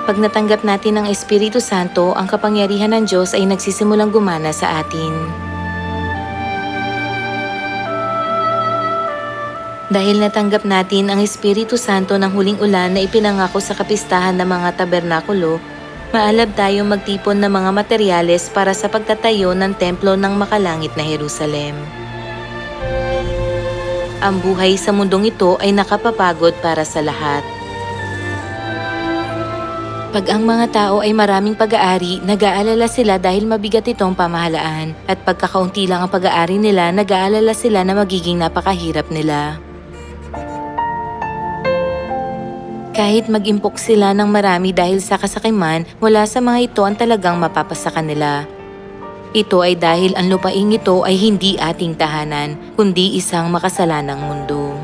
Pag natanggap natin ang Espiritu Santo, ang kapangyarihan ng Diyos ay nagsisimulang gumana sa atin. Dahil natanggap natin ang Espiritu Santo ng huling ulan na ipinangako sa kapistahan ng mga tabernakulo, maalab tayong magtipon ng mga materyales para sa pagtatayo ng templo ng makalangit na Jerusalem. Ang buhay sa mundong ito ay nakapapagod para sa lahat. Pag ang mga tao ay maraming pag-aari, nag-aalala sila dahil mabigat itong pamahalaan. At pagkakaunti lang ang pag-aari nila, nag-aalala sila na magiging napakahirap nila. Kahit mag-impok sila ng marami dahil sa kasakiman, wala sa mga ito ang talagang mapapasa kanila. Ito ay dahil ang lupaing ito ay hindi ating tahanan, kundi isang makasalanang mundo.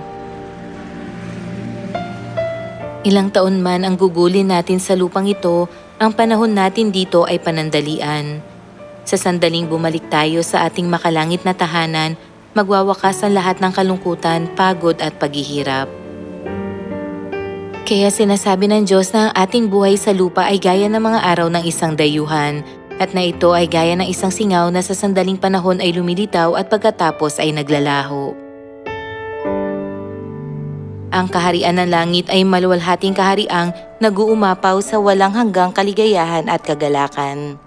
Ilang taon man ang gugulin natin sa lupang ito, ang panahon natin dito ay panandalian. Sa sandaling bumalik tayo sa ating makalangit na tahanan, magwawakas ang lahat ng kalungkutan, pagod at paghihirap. Kaya sinasabi ng Diyos na ang ating buhay sa lupa ay gaya ng mga araw ng isang dayuhan, at na ito ay gaya ng isang singaw na sa sandaling panahon ay lumilitaw at pagkatapos ay naglalaho. Ang kaharian ng langit ay maluwalhating kahariang nag-uumapaw sa walang hanggang kaligayahan at kagalakan.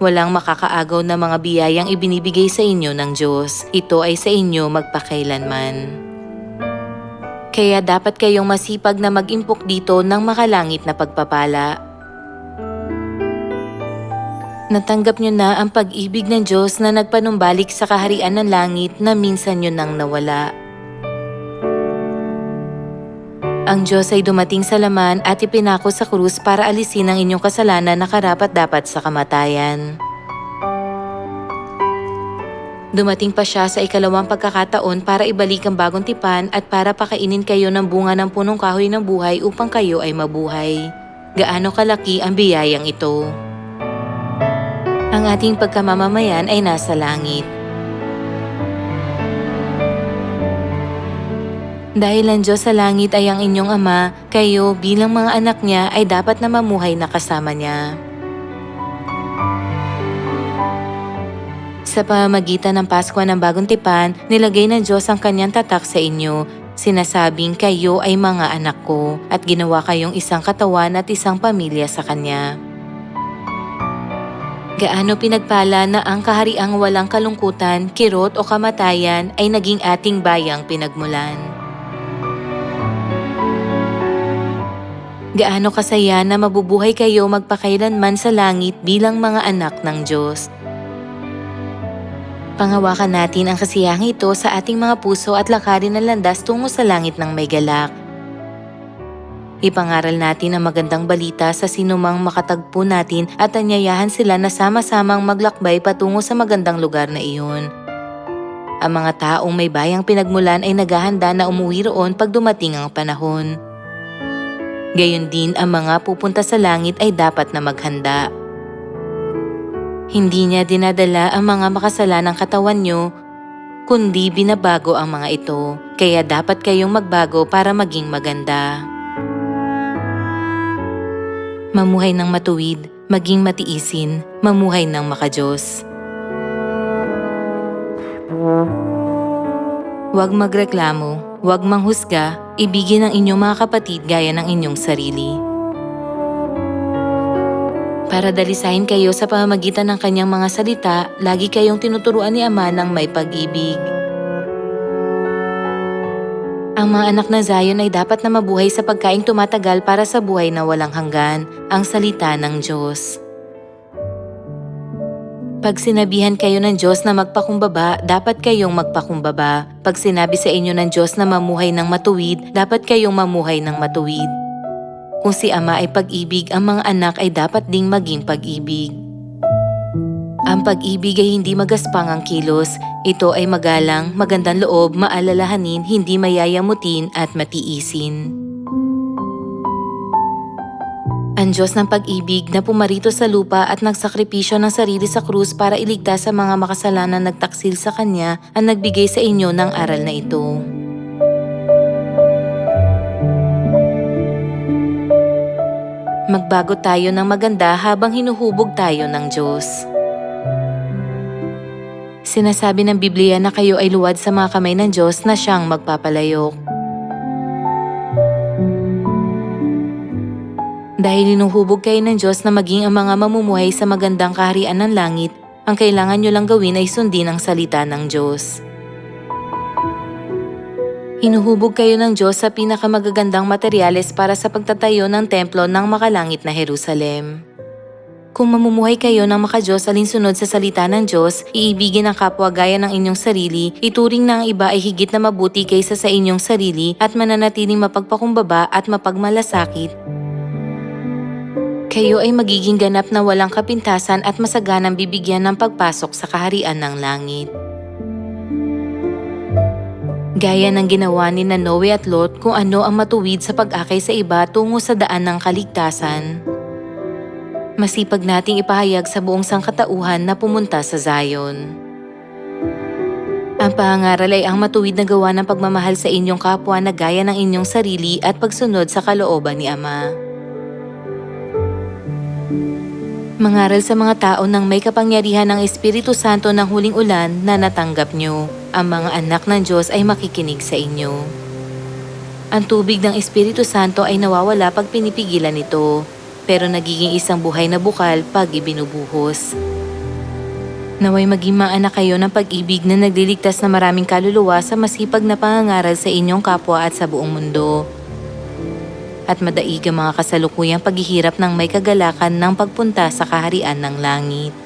Walang makakaagaw na mga biyayang ibinibigay sa inyo ng Diyos. Ito ay sa inyo magpakailanman. Kaya dapat kayong masipag na mag-impok dito ng makalangit na pagpapala. Natanggap nyo na ang pag-ibig ng Diyos na nagpanumbalik sa kaharian ng langit na minsan nyo nang nawala. Ang Diyos ay dumating sa laman at ipinako sa krus para alisin ang inyong kasalanan na karapat-dapat sa kamatayan. Dumating pa siya sa ikalawang pagkakataon para ibalik ang bagong tipan at para pakainin kayo ng bunga ng punong kahoy ng buhay upang kayo ay mabuhay. Gaano kalaki ang biyayang ito? Ang ating pagkamamamayan ay nasa langit. Dahil ang Diyos sa langit ay ang inyong Ama, kayo bilang mga anak niya ay dapat na mamuhay na kasama niya. Sa pamamagitan ng Pasko ng Bagong Tipan, nilagay ng Diyos ang kanyang tatak sa inyo. Sinasabing kayo ay mga anak ko at ginawa kayong isang katawan at isang pamilya sa Kanya. Gaano pinagpala na ang kahariang walang kalungkutan, kirot o kamatayan ay naging ating bayang pinagmulan. Gaano kasaya na mabubuhay kayo magpakailanman sa langit bilang mga anak ng Diyos. Panghawakan natin ang kasiyahang ito sa ating mga puso at lakarin ng landas tungo sa langit ng may galak. Ipangaral natin ang magandang balita sa sinumang makatagpo natin at anyayahan sila na sama-samang maglakbay patungo sa magandang lugar na iyon. Ang mga taong may bayang pinagmulan ay naghahanda na umuwi roon pag dumating ang panahon. Gayon din ang mga pupunta sa langit ay dapat na maghanda. Hindi niya dinadala ang mga makasalanang katawan nyo, kundi binabago ang mga ito. Kaya dapat kayong magbago para maging maganda. Mamuhay ng matuwid, maging matiisin, mamuhay ng makadiyos. Huwag magreklamo, huwag manghusga, ibigin ang inyong mga kapatid gaya ng inyong sarili. Para dalisahin kayo sa pamamagitan ng kanyang mga salita, lagi kayong tinuturuan ni Ama ng may pag-ibig. Ang mga anak ng Zion ay dapat na mabuhay sa pagkaing tumatagal para sa buhay na walang hanggan, ang salita ng Diyos. Pag sinabihan kayo ng Diyos na magpakumbaba, dapat kayong magpakumbaba. Pag sinabi sa inyo ng Diyos na mamuhay ng matuwid, dapat kayong mamuhay ng matuwid. Kung si Ama ay pag-ibig, ang mga anak ay dapat ding maging pag-ibig. Ang pag-ibig ay hindi magaspang ang kilos. Ito ay magalang, magandang loob, maalalahanin, hindi mayayamutin at matiisin. Ang Diyos ng pag-ibig na pumarito sa lupa at nagsakripisyo ng sarili sa krus para iligtas sa mga makasalanan nagtaksil sa Kanya ang nagbigay sa inyo ng aral na ito. magbago tayo ng maganda habang hinuhubog tayo ng Diyos. Sinasabi ng Biblia na kayo ay luwad sa mga kamay ng Diyos na siyang magpapalayok. Dahil hinuhubog kayo ng Diyos na maging ang mga mamumuhay sa magandang kaharian ng langit, ang kailangan nyo lang gawin ay sundin ang salita ng Diyos. Hinuhubog kayo ng Diyos sa pinakamagagandang materyales para sa pagtatayo ng templo ng makalangit na Jerusalem. Kung mamumuhay kayo ng makadiyos alinsunod sa salita ng Diyos, iibigin ang kapwa gaya ng inyong sarili, ituring na ang iba ay higit na mabuti kaysa sa inyong sarili at mananatiling mapagpakumbaba at mapagmalasakit, kayo ay magiging ganap na walang kapintasan at masaganang bibigyan ng pagpasok sa kaharian ng langit. Gaya ng ginawa ni Noe at Lot kung ano ang matuwid sa pag-akay sa iba tungo sa daan ng kaligtasan. Masipag nating ipahayag sa buong sangkatauhan na pumunta sa Zion. Ang pangangaral ay ang matuwid na gawa ng pagmamahal sa inyong kapwa na gaya ng inyong sarili at pagsunod sa kalooban ni Ama. Mangaral sa mga tao ng may kapangyarihan ng Espiritu Santo ng huling ulan na natanggap nyo. Ang mga anak ng Diyos ay makikinig sa inyo. Ang tubig ng Espiritu Santo ay nawawala pag pinipigilan ito, pero nagiging isang buhay na bukal pag ibinubuhos. Naway maging mga anak kayo ng pag-ibig na nagliligtas na maraming kaluluwa sa masipag na pangangaral sa inyong kapwa at sa buong mundo. At madaig ang mga kasalukuyang paghihirap ng may kagalakan ng pagpunta sa kaharian ng langit.